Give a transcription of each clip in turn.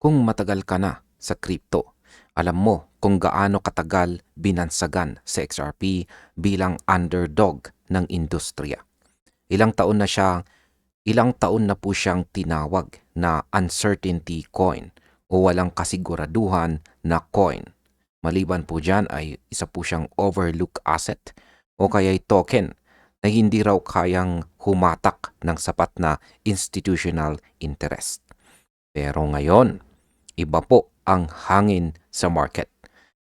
Kung matagal ka na sa crypto, alam mo kung gaano katagal binansagan sa XRP bilang underdog ng industriya. Ilang taon na siya, ilang taon na po siyang tinawag na uncertainty coin o walang kasiguraduhan na coin. Maliban po dyan ay isa po siyang overlook asset o kaya'y token na hindi raw kayang humatak ng sapat na institutional interest. Pero ngayon, iba po ang hangin sa market.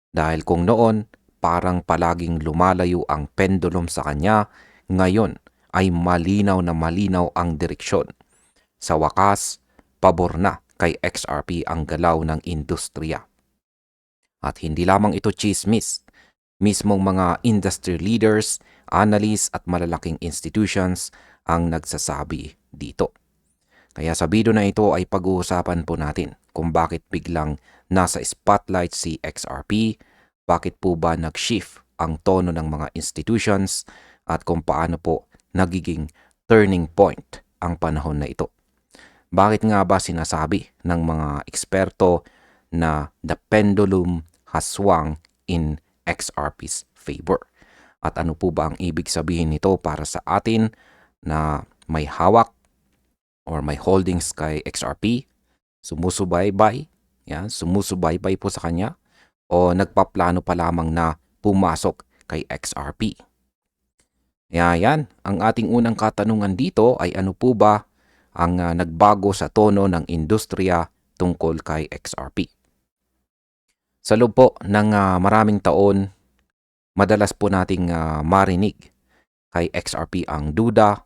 Dahil kung noon, parang palaging lumalayo ang pendulum sa kanya, ngayon ay malinaw na malinaw ang direksyon. Sa wakas, pabor na kay XRP ang galaw ng industriya. At hindi lamang ito chismis. Mismong mga industry leaders, analysts at malalaking institutions ang nagsasabi dito. Kaya sa video na ito ay pag-uusapan po natin kung bakit biglang nasa spotlight si XRP, bakit po ba nag-shift ang tono ng mga institutions at kung paano po nagiging turning point ang panahon na ito. Bakit nga ba sinasabi ng mga eksperto na the pendulum has swung in XRP's favor? At ano po ba ang ibig sabihin nito para sa atin na may hawak or may holdings kay XRP, sumusubaybay po sa kanya o nagpaplano pa lamang na pumasok kay XRP. Yan, ang ating unang katanungan dito ay ano po ba ang nagbago sa tono ng industriya tungkol kay XRP. Sa loob po ng maraming taon, madalas po nating marinig kay XRP ang duda,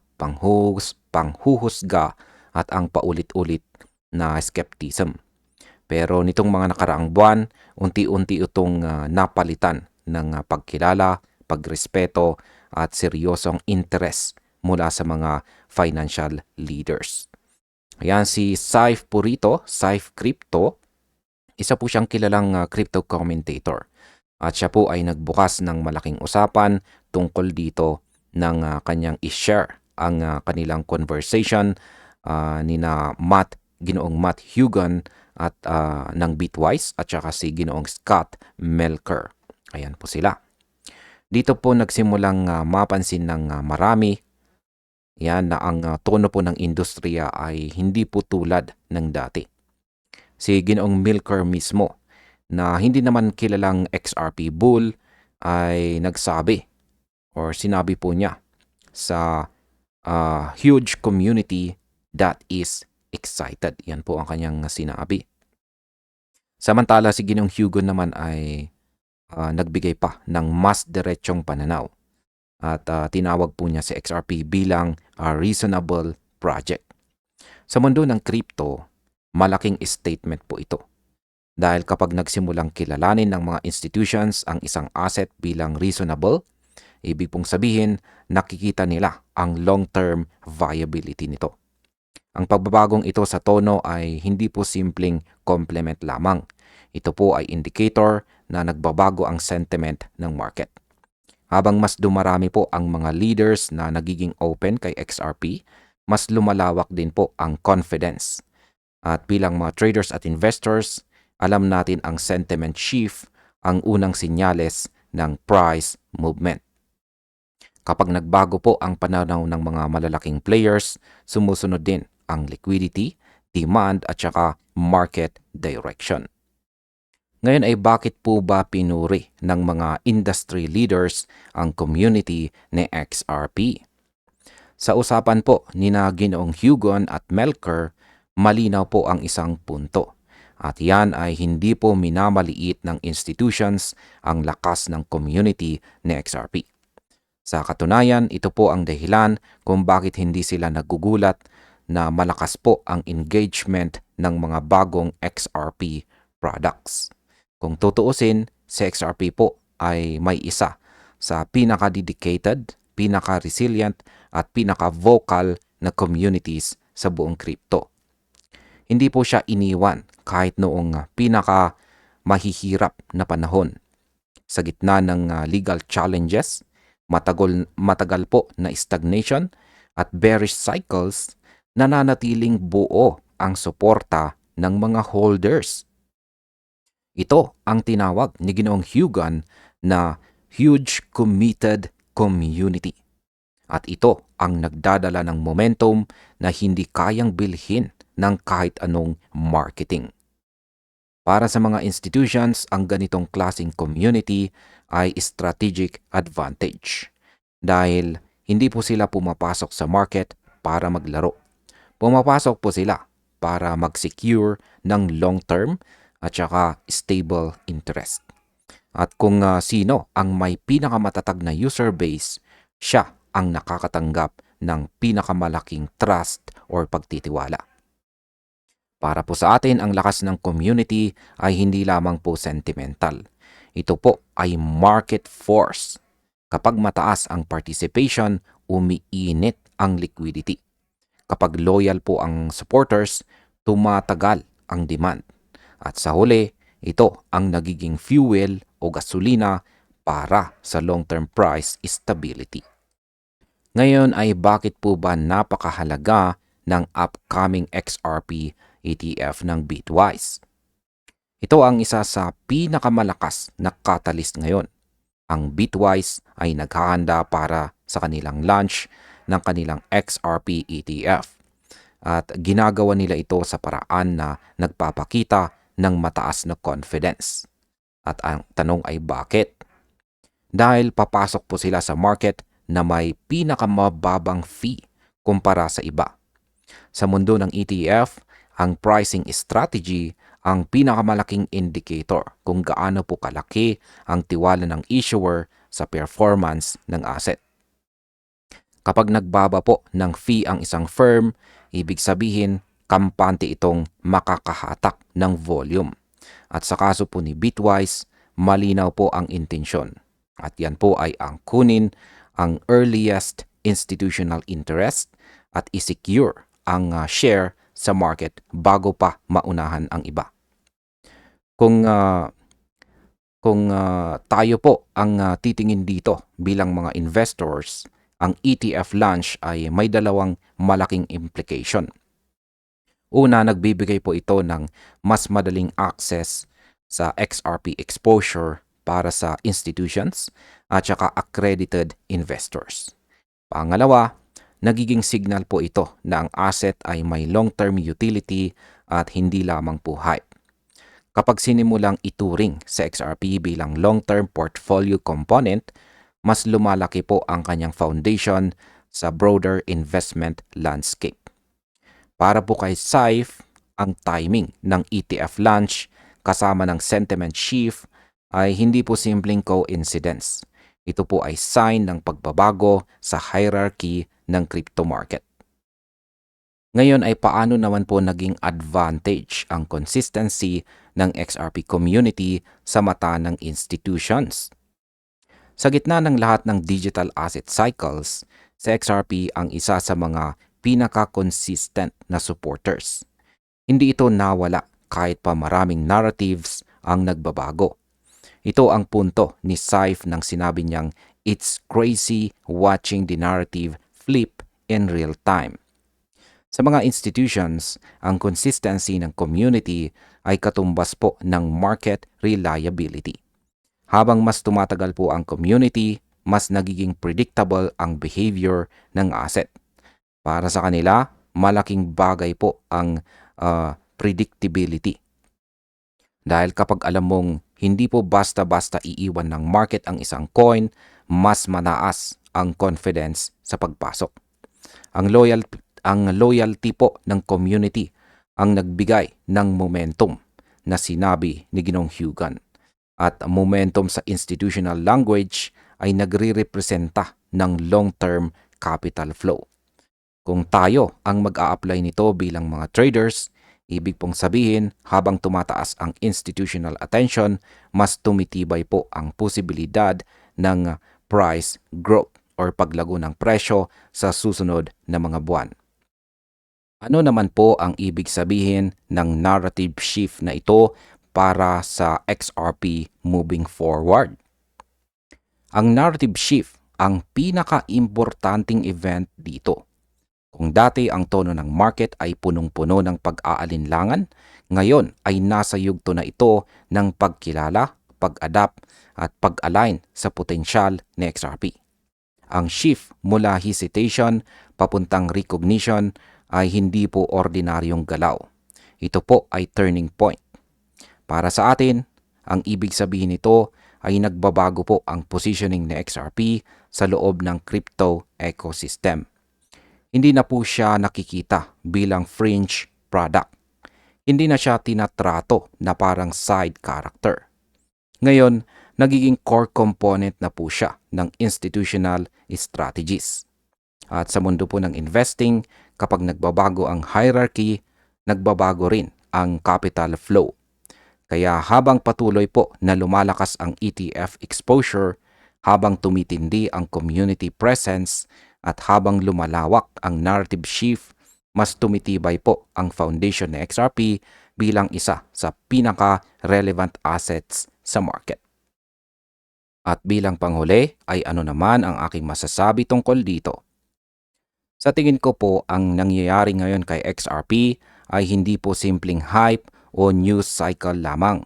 panghuhusga at ang paulit-ulit na skepticism. Pero nitong mga nakaraang buwan, unti-unti itong napalitan ng pagkilala, pagrespeto at seryosong interest mula sa mga financial leaders. Ayan si Saif Purito, Saif Crypto, isa po siyang kilalang crypto commentator. At siya po ay nagbukas ng malaking usapan tungkol dito ng kanyang i-share ang kanilang conversation nina Ginoong Matt Hugon at ng Bitwise at saka si Ginoong Scott Melker. Ayan po sila. Dito po nagsimulang mapansin ng marami na ang tono po ng industriya ay hindi po tulad ng dati. Si Ginoong Melker mismo na hindi naman kilalang XRP bull ay nagsabi or sinabi po niya sa huge community that is excited. Yan po ang kanyang sinabi. Samantala si Ginoong Hugo naman ay nagbigay pa ng mas diretsong pananaw at tinawag po niya si XRP bilang a reasonable project. Sa mundo ng crypto, malaking statement po ito. Dahil kapag nagsimulang kilalanin ng mga institutions ang isang asset bilang reasonable, ibig pong sabihin nakikita nila ang long-term viability nito. Ang pagbabagong ito sa tono ay hindi po simpleng complement lamang. Ito po ay indicator na nagbabago ang sentiment ng market. Habang mas dumarami po ang mga leaders na nagiging open kay XRP, mas lumalawak din po ang confidence. At bilang mga traders at investors, alam natin ang sentiment shift ang unang sinyales ng price movement. Kapag nagbago po ang pananaw ng mga malalaking players, sumusunod din ang liquidity, demand at saka market direction. Ngayon ay bakit po ba pinuri ng mga industry leaders ang community ni XRP? Sa usapan po ni Ginoong Hugon at Melker, malinaw po ang isang punto. At yan ay hindi po minamaliit ng institutions ang lakas ng community ni XRP. Sa katunayan, ito po ang dahilan kung bakit hindi sila nagugulat na malakas po ang engagement ng mga bagong XRP products. Kung tutuusin, si XRP po ay may isa sa pinaka-dedicated, pinaka-resilient at pinaka-vocal na communities sa buong crypto. Hindi po siya iniwan kahit noong pinaka-mahihirap na panahon. Sa gitna ng legal challenges, matagal po na stagnation at bearish cycles, nananatiling buo ang suporta ng mga holders. Ito ang tinawag ni Ginoong Hugan na huge committed community. At ito ang nagdadala ng momentum na hindi kayang bilhin ng kahit anong marketing. Para sa mga institutions, ang ganitong klaseng community ay strategic advantage dahil hindi po sila pumapasok sa market para maglaro. Pumapasok po sila para mag-secure ng long-term at saka stable interest. At kung sino ang may pinakamatatag na user base, siya ang nakakatanggap ng pinakamalaking trust or pagtitiwala. Para po sa atin, ang lakas ng community ay hindi lamang po sentimental. Ito po ay market force. Kapag mataas ang participation, umiinit ang liquidity. Kapag loyal po ang supporters, tumatagal ang demand. At sa huli, ito ang nagiging fuel o gasolina para sa long-term price stability. Ngayon ay bakit po ba napakahalaga ng upcoming XRP ETF ng Bitwise? Ito ang isa sa pinakamalakas na catalyst ngayon. Ang Bitwise ay naghahanda para sa kanilang launch ng kanilang XRP ETF. At ginagawa nila ito sa paraan na nagpapakita ng mataas na confidence. At ang tanong ay bakit? Dahil papasok po sila sa market na may pinakamababang fee kumpara sa iba. Sa mundo ng ETF, ang pricing strategy ang pinakamalaking indicator kung gaano po kalaki ang tiwala ng issuer sa performance ng asset. Kapag nagbaba po ng fee ang isang firm, ibig sabihin kampante itong makakahatak ng volume. At sa kaso po ni Bitwise, malinaw po ang intensyon. At yan po ay ang kunin ang earliest institutional interest at isecure ang share sa market bago pa maunahan ang iba. Kung tayo po ang titingin dito bilang mga investors, ang ETF launch ay may dalawang malaking implication. Una, nagbibigay po ito ng mas madaling access sa XRP exposure para sa institutions at saka accredited investors. Pangalawa, nagiging signal po ito na ang asset ay may long-term utility at hindi lamang po hype. Kapag sinimulang ituring sa XRP bilang long-term portfolio component, mas lumalaki po ang kanyang foundation sa broader investment landscape. Para po kay Saif, ang timing ng ETF launch kasama ng sentiment shift ay hindi po simpleng coincidence. Ito po ay sign ng pagbabago sa hierarchy ng crypto market. Ngayon ay paano naman po naging advantage ang consistency ng XRP community sa mata ng institutions? Sa gitna ng lahat ng digital asset cycles, si XRP ang isa sa mga pinaka-consistent na supporters. Hindi ito nawala kahit pa maraming narratives ang nagbabago. Ito ang punto ni Saif nang sinabi niyang, "It's crazy watching the narrative flip in real time." Sa mga institutions, ang consistency ng community ay katumbas po ng market reliability. Habang mas tumatagal po ang community, mas nagiging predictable ang behavior ng asset. Para sa kanila, malaking bagay po ang predictability. Dahil kapag alam mong hindi po basta-basta iiwan ng market ang isang coin, mas manaas ang confidence sa pagpasok. Ang loyalty po ng community ang nagbigay ng momentum na sinabi ni Ginoong Hugan. At momentum sa institutional language ay nagre-representa ng long-term capital flow. Kung tayo ang mag-a-apply nito bilang mga traders, ibig pong sabihin habang tumataas ang institutional attention, mas tumitibay po ang posibilidad ng price growth or paglago ng presyo sa susunod na mga buwan. Ano naman po ang ibig sabihin ng narrative shift na ito para sa XRP moving forward? Ang narrative shift ang pinaka-importanting event dito. Kung dati ang tono ng market ay punong-puno ng pag-aalinlangan, Ngayon ay nasa yugto na ito ng pagkilala, pag-adapt at pag-align sa potensyal ni XRP. Ang shift mula hesitation papuntang recognition ay hindi po ordinaryong galaw. Ito po ay turning point. Para sa atin, ang ibig sabihin nito ay nagbabago po ang positioning ni XRP sa loob ng crypto ecosystem. Hindi na po siya nakikita bilang fringe product. Hindi na siya tinatrato na parang side character. Ngayon, nagiging core component na po siya ng institutional strategies. At sa mundo po ng investing, kapag nagbabago ang hierarchy, nagbabago rin ang capital flow. Kaya habang patuloy po na lumalakas ang ETF exposure, habang tumitindi ang community presence, at habang lumalawak ang narrative shift, mas tumitibay po ang foundation ng XRP bilang isa sa pinaka-relevant assets sa market. At bilang panghuli ay ano naman ang aking masasabi tungkol dito? Sa tingin ko po, ang nangyayari ngayon kay XRP ay hindi po simpleng hype o news cycle lamang.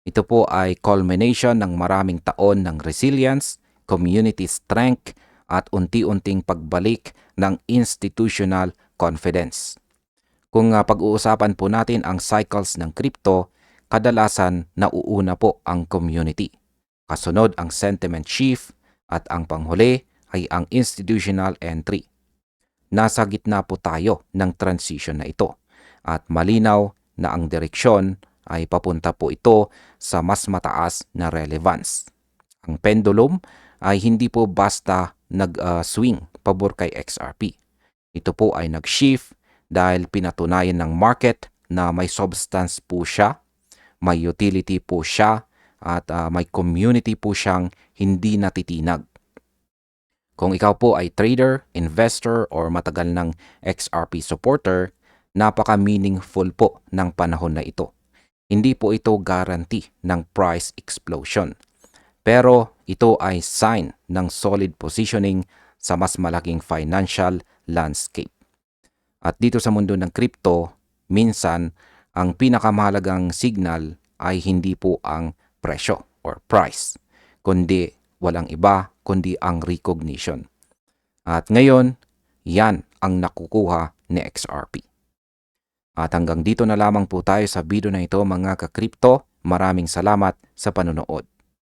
Ito po ay culmination ng maraming taon ng resilience, community strength, at unti-unting pagbalik ng institutional confidence. Kung pag-uusapan po natin ang cycles ng crypto, kadalasan nauuna po ang community. Kasunod ang sentiment shift at ang panghuli ay ang institutional entry. Nasa gitna po tayo ng transition na ito at malinaw na ang direksyon ay papunta po ito sa mas mataas na relevance. Ang pendulum ay hindi po basta nag-swing pabor kay XRP. Ito po ay nag-shift dahil pinatunayan ng market na may substance po siya, may utility po siya, at may community po siyang hindi natitinag. Kung ikaw po ay trader, investor, or matagal ng XRP supporter, napaka-meaningful po ng panahon na ito. Hindi po ito guarantee ng price explosion. Pero ito ay sign ng solid positioning sa mas malaking financial landscape. At dito sa mundo ng crypto, minsan ang pinakamahalagang signal ay hindi po ang presyo or price, kundi walang iba kundi ang recognition. At ngayon, yan ang nakukuha ni XRP. At hanggang dito na lamang po tayo sa video na ito mga ka-crypto. Maraming salamat sa panonood.